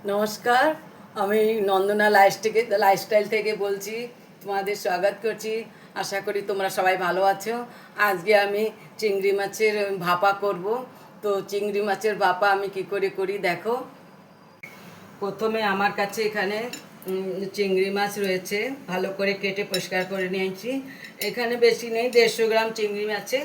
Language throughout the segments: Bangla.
নমস্কার, আমি নন্দনা লাইফস্টাইল থেকে বলছি। তোমাদের স্বাগত করছি। আশা করি তোমরা সবাই ভালো আছো। আজকে আমি চিংড়ি মাছের ভাপা করব। তো চিংড়ি মাছের ভাপা আমি কি করে করি দেখো। প্রথমে আমার কাছে এখানে চিংড়ি মাছ রয়েছে, ভালো করে কেটে পরিষ্কার করে নিয়েছি। এখানে বেশি নেই, 150 গ্রাম চিংড়ি মাছে।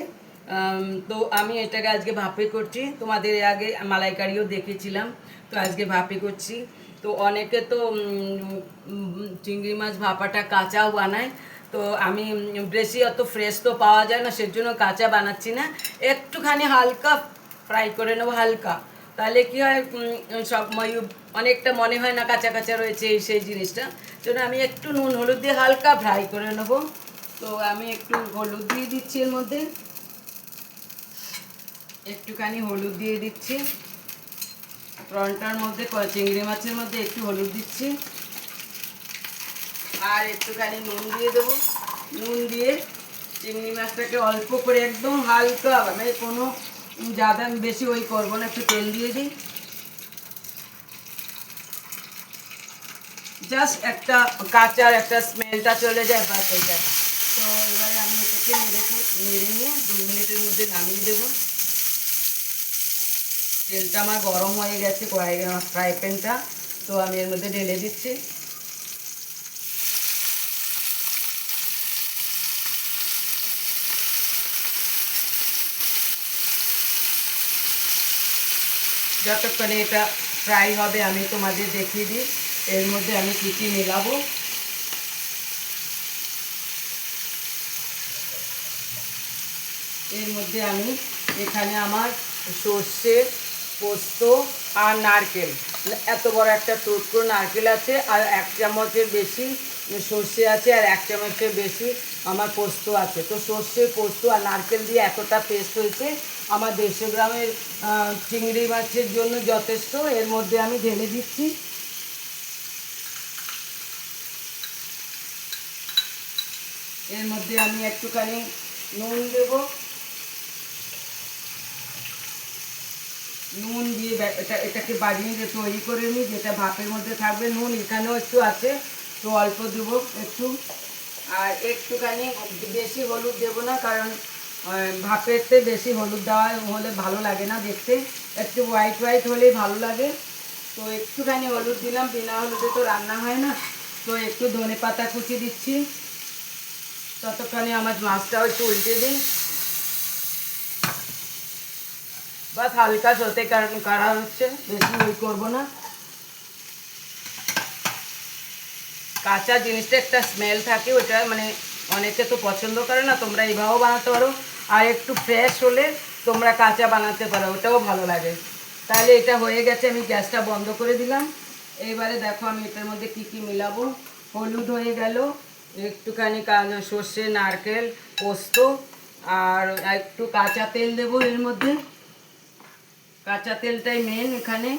তো আমি এটাকে আজকে ভাপে করছি। তোমাদের এর আগে মালাইকারিও দেখেছিলাম, তো আজকে ভাপে করছি। তো অনেকে তো চিংড়ি মাছ ভাপাটা কাঁচাও বানায়। তো আমি বেশি অত ফ্রেশ তো পাওয়া যায় না, সেজন্য কাঁচা বানাচ্ছি না, একটুখানি হালকা ফ্রাই করে নেবো হালকা। তাহলে কি হয়, সব অনেকটা মনে হয় না কাঁচা কাঁচা রয়েছে সেই জিনিসটা। জন্য আমি একটু নুন হলুদ দিয়ে হালকা ফ্রাই করে নেবো। তো আমি একটু হলুদ দিয়ে দিচ্ছি, এর মধ্যে একটুখানি হলুদ দিয়ে দিচ্ছি। প্রনটার মধ্যে চিংড়ি মাছের মধ্যে একটু হলুদ দিচ্ছি, আর একটুখানি নুন দিয়ে দেবো। নুন দিয়ে চিংড়ি মাছটাকে অল্প করে একদম হালকা, মানে কোনো ज़्यादा বেশি ওই করবো না, একটু তেল দিয়ে দিই। জাস্ট একটা কাঁচার একটা স্মেলটা চলে যায়, বাস এটা। তো এবারে আমি এটাকে নেড়ে নিয়ে 2 মিনিটের মধ্যে নামিয়ে দেবো। তেলটা আমার গরম হয়ে গেছে, ফ্রাই প্যানটা। তো আমি এর মধ্যে ঢেলে দিচ্ছি। যতক্ষণে এটা ফ্রাই হবে আমি তোমাদের দেখিয়ে দিই এর মধ্যে আমি কী কী মেলাবো। এর মধ্যে আমি এখানে আমার সর্ষে, পোস্ত আর নারকেল, এত বড় একটা টুকরো নারকেল আছে, আর 1 চামচের বেশি সর্ষে আছে, আর 1 চামচের বেশি আমার পোস্ত আছে। তো সর্ষে, পোস্ত আর নারকেল দিয়ে এতটা পেস্ট হয়েছে, আমার 150 গ্রামের চিংড়ি মাছের জন্য যথেষ্ট। এর মধ্যে আমি ঢেলে দিচ্ছি। এর মধ্যে আমি একটুখানি নুন দেবো। নুন দিয়ে এটাকে বাড়িয়ে তৈরি করে নিই, যেটা ভাপের মধ্যে থাকবে। নুন এখানেও একটু আছে, তো অল্প দেবো একটু। আর একটুখানি বেশি হলুদ দেবো না, কারণ ভাপেতে বেশি হলুদ দেওয়া হলে ভালো লাগে না দেখতে, একটু হোয়াইট হোয়াইট হলেই ভালো লাগে। তো একটুখানি হলুদ দিলাম, বিনা হলুদে তো রান্না হয় না। তো একটু ধনে পাতা কুচি দিচ্ছি। ততক্ষণে আমার মাছটাও একটু উল্টে দিই। বাস হালকা সতে কারা হচ্ছে, বেশি ওই করবো না। কাঁচা জিনিসটা একটা স্মেল থাকে, ওটা মানে অনেকে তো পছন্দ করে না, তোমরা এইভাবেও বানাতে পারো। আর একটু ফ্রেশ হলে তোমরা কাঁচা বানাতে পারো, ওটাও ভালো লাগে। তাহলে এটা হয়ে গেছে, আমি গ্যাসটা বন্ধ করে দিলাম। এইবারে দেখো আমি এটার মধ্যে কি কি মিলাবো। হলুদ হয়ে গেল, একটুখানি সর্ষে, নারকেল, পোস্ত, আর একটু কাঁচা তেল দেবো এর মধ্যে। কাঁচা তেলটাই মেন এখানে,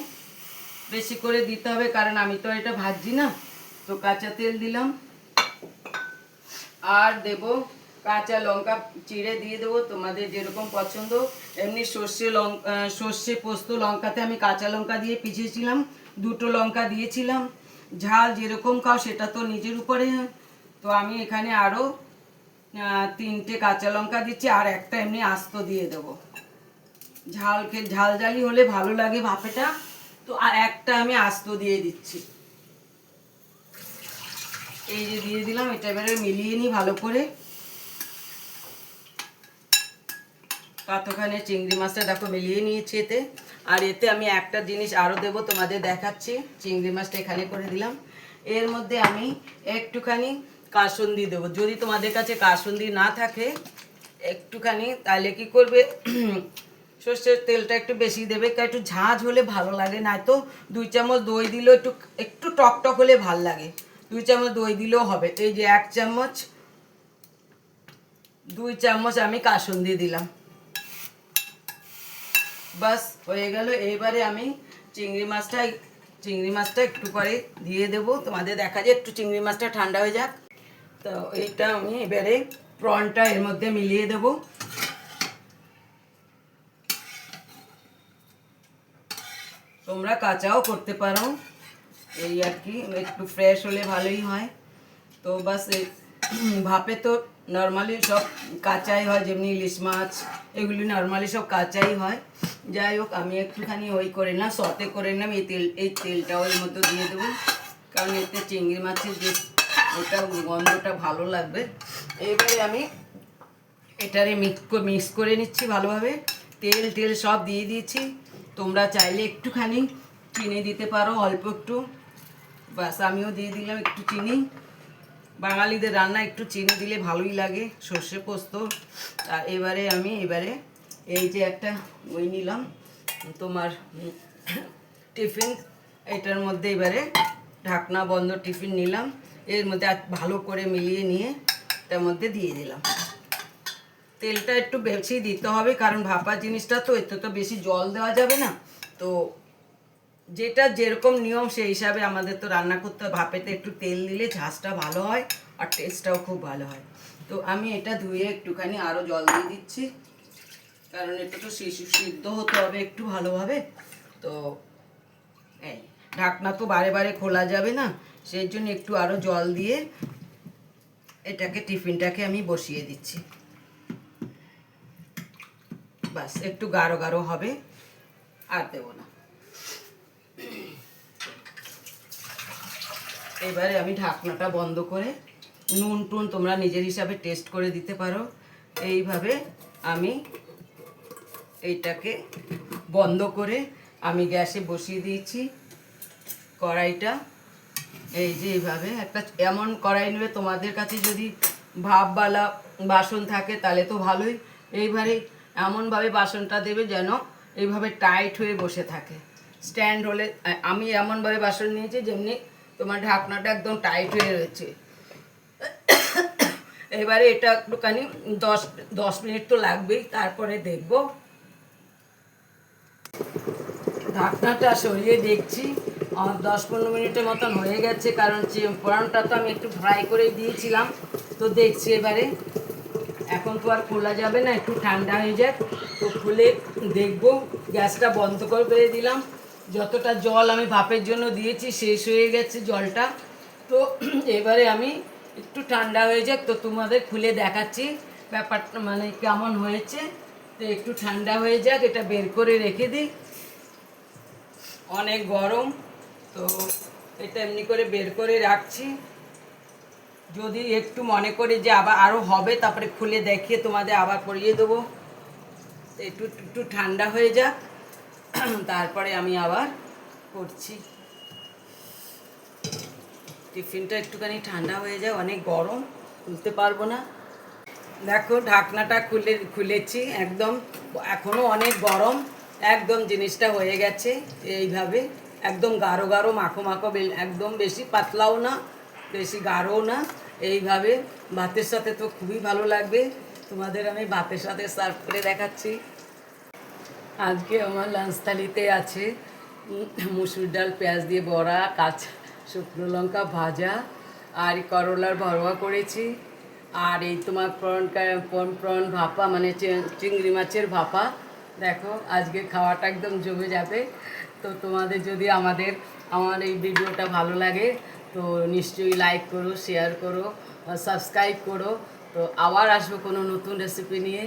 বেশি করে দিতে হবে, কারণ আমি তো এটা ভাজছি না। তো কাঁচা তেল দিলাম, আর দেব কাঁচা লঙ্কা চিড়ে দিয়ে দেবো, তোমাদের যেরকম পছন্দ। এমনি সর্ষে পোস্ত লঙ্কাতে আমি কাঁচা লঙ্কা দিয়ে পিছিয়েছিলাম, 2টো লঙ্কা দিয়েছিলাম। ঝাল যেরকম খাও সেটা তো নিজের উপরে। তো আমি এখানে আরও 3টে কাঁচা লঙ্কা দিচ্ছি, আর একটা এমনি আস্ত দিয়ে দেবো। ঝালঝালি হলে ভালো লাগে ভাপেটা। তো আর একটা আমি আস্ত দিয়ে দিচ্ছি। এই যে দিয়ে দিলাম, এটা এবারে মিলিয়ে নিই ভালো করে। কতখানি চিংড়ি মাছটা দেখো মিলিয়ে নিয়েছি এতে। আর এতে আমি একটা জিনিস আরও দেবো, তোমাদের দেখাচ্ছি। চিংড়ি মাছটা এখানে করে দিলাম। এর মধ্যে আমি একটুখানি কাসুন্দি দেবো। যদি তোমাদের কাছে কাসুন্দি না থাকে একটুখানি, তাহলে কি করবে, সর্ষের তেলটা একটু বেশি দেবে, একটু ঝাঁঝ হলে ভালো লাগে। না তো 2 চামচ দই দিলেও একটু একটু টক টক হলে ভালো লাগে, 2 চামচ দই দিলেও হবে। এই যে 1 চামচ, 2 চামচ আমি কাসুন্দি দিলাম। বাস হয়ে গেল। এইবারে আমি চিংড়ি মাছটা একটু পরে দিয়ে দেবো, তোমাদের দেখা যায়। একটু চিংড়ি মাছটা ঠান্ডা হয়ে যাক। তো এইটা আমি এবারে প্রনটা এর মধ্যে মিলিয়ে দেবো। তোমরা কাঁচাও করতে পারো, এই আর কি, একটু ফ্রেশ হলে ভালোই হয়। তো বাস ভাপে তো নর্মালি সব কাঁচাই হয়, যেমনি ইলিশ মাছ এগুলি নর্মালি সব কাঁচাই হয়। যাই হোক, আমি একটুখানি ওই করে না সতে করে নিলাম, এই তেলটা ওর মতো দিয়ে দেবো, কারণ এতে চিংড়ি মাছের যে ওটা গন্ধটা ভালো লাগবে। এবারে আমি এটারে মিক্স করে নিচ্ছি ভালোভাবে। তেল সব দিয়ে দিয়েছি। তোমরা চাইলে একটুখানি চিনি দিতে পারো, অল্প একটু, বাস আমিও দিয়ে দিলাম একটু চিনি। বাঙালিদের রান্না একটু চিনি দিলে ভালোই লাগে, সর্ষে পোস্ত। এবারে এই যে একটা ওই নিলাম তোমার টিফিন, এটার মধ্যে এবারে ঢাকনা বন্ধ টিফিন নিলাম, এর মধ্যে ভালো করে মিলিয়ে নিয়ে এটার মধ্যে দিয়ে দিলাম। তেলটা একটু বেশি দিতে হবে, কারণ ভাপা জিনিসটা তো এতে তো বেশি জল দেওয়া যাবে না। তো যেটা যেরকম নিয়ম সেই হিসাবে আমাদের তো রান্না করতে হয়। ভাপেতে একটু তেল দিলে ঝাঁসটা ভালো হয় আর টেস্টটাও খুব ভালো হয়। তো আমি এটা ধুয়ে একটুখানি আরও জল দিয়ে দিচ্ছি, কারণ এটা তো সিদ্ধ হতে হবে একটু ভালোভাবে। তো এই ঢাকনা তো বারে বারে খোলা যাবে না, সেই জন্য একটু আরও জল দিয়ে টিফিনটাকে আমি বসিয়ে দিচ্ছি। বাস একটু গাঢ় গাঢ় হবে, আর দেবো না। এবারে আমি ঢাকনাটা বন্ধ করে নুন টুন তোমরা নিজের হিসাবে টেস্ট করে দিতে পারো। এইভাবে আমি এইটাকে বন্ধ করে আমি গ্যাসে বসিয়ে দিয়েছি কড়াইটা। এই যে এইভাবে একটা এমন কড়াই নেবে, তোমাদের কাছে যদি ভাপওয়ালা বাসন থাকে তাহলে তো ভালোই। এইবারে এমনভাবে বাসনটা দেবে যেন এইভাবে টাইট হয়ে বসে থাকে। স্ট্যান্ড হলে, আমি এমনভাবে বাসন নিয়েছি যেমনি তোমার ঢাকনাটা একদম টাইট হয়ে রয়েছে। এবারে এটা একটুখানি 10 মিনিট তো লাগবেই, তারপরে দেখবো। ঢাকনাটা সরিয়ে দেখছি, আমার 10-15 মিনিটের মতন হয়ে গেছে, কারণ ফোড়নটা তো আমি একটু ফ্রাই করে দিয়েছিলাম। তো দেখছি এবারে, এখন তো আর খোলা যাবে না, একটু ঠান্ডা হয়ে যাক, তো খুলে দেখবো। গ্যাসটা বন্ধ করে দিলাম। যতটা জল আমি ভাপের জন্য দিয়েছি শেষ হয়ে গেছে জলটা। তো এবারে আমি একটু ঠান্ডা হয়ে যাক, তো তোমাদের খুলে দেখাচ্ছি ব্যাপারটা মানে কেমন হয়েছে। তো একটু ঠান্ডা হয়ে যাক, এটা বের করে রেখে দিই, অনেক গরম। তো এটা এমনি করে বের করে রাখছি। যদি একটু মনে করি যে আবার আরও হবে, তারপরে খুলে দেখিয়ে তোমাদের আবার করিয়ে দেবো। একটু একটু ঠান্ডা হয়ে যাক, তারপরে আমি আবার করছি। টিফিনটা একটুখানি ঠান্ডা হয়ে যায়, অনেক গরম, খুলতে পারবো না। দেখো ঢাকনাটা খুলেছি, একদম এখনও অনেক গরম, একদম জিনিসটা হয়ে গেছে এইভাবে, একদম গাঢ় গাঢ় মাখো মাখো, একদম বেশি পাতলাও না বেশি গাঢ়ও না। এইভাবে ভাতের সাথে তো খুবই ভালো লাগবে। তোমাদের আমি ভাতের সাথে সার্ভ করে দেখাচ্ছি। আজকে আমার লাঞ্চ থালিতে আছে মুসুর ডাল, পেঁয়াজ দিয়ে বড়া, কাঁচা শুকনো লঙ্কা ভাজা, আর করলার ভরোয়া করেছি, আর এই তোমার প্রন ভাপা, মানে চিংড়ি মাছের ভাপা। দেখো আজকে খাওয়াটা একদম জমে যাবে। তো তোমাদের যদি আমার এই ভিডিওটা ভালো লাগে তো নিশ্চয়ই লাইক করো, শেয়ার করো, সাবস্ক্রাইব করো। তো আবার আসবো কোনো নতুন রেসিপি নিয়ে।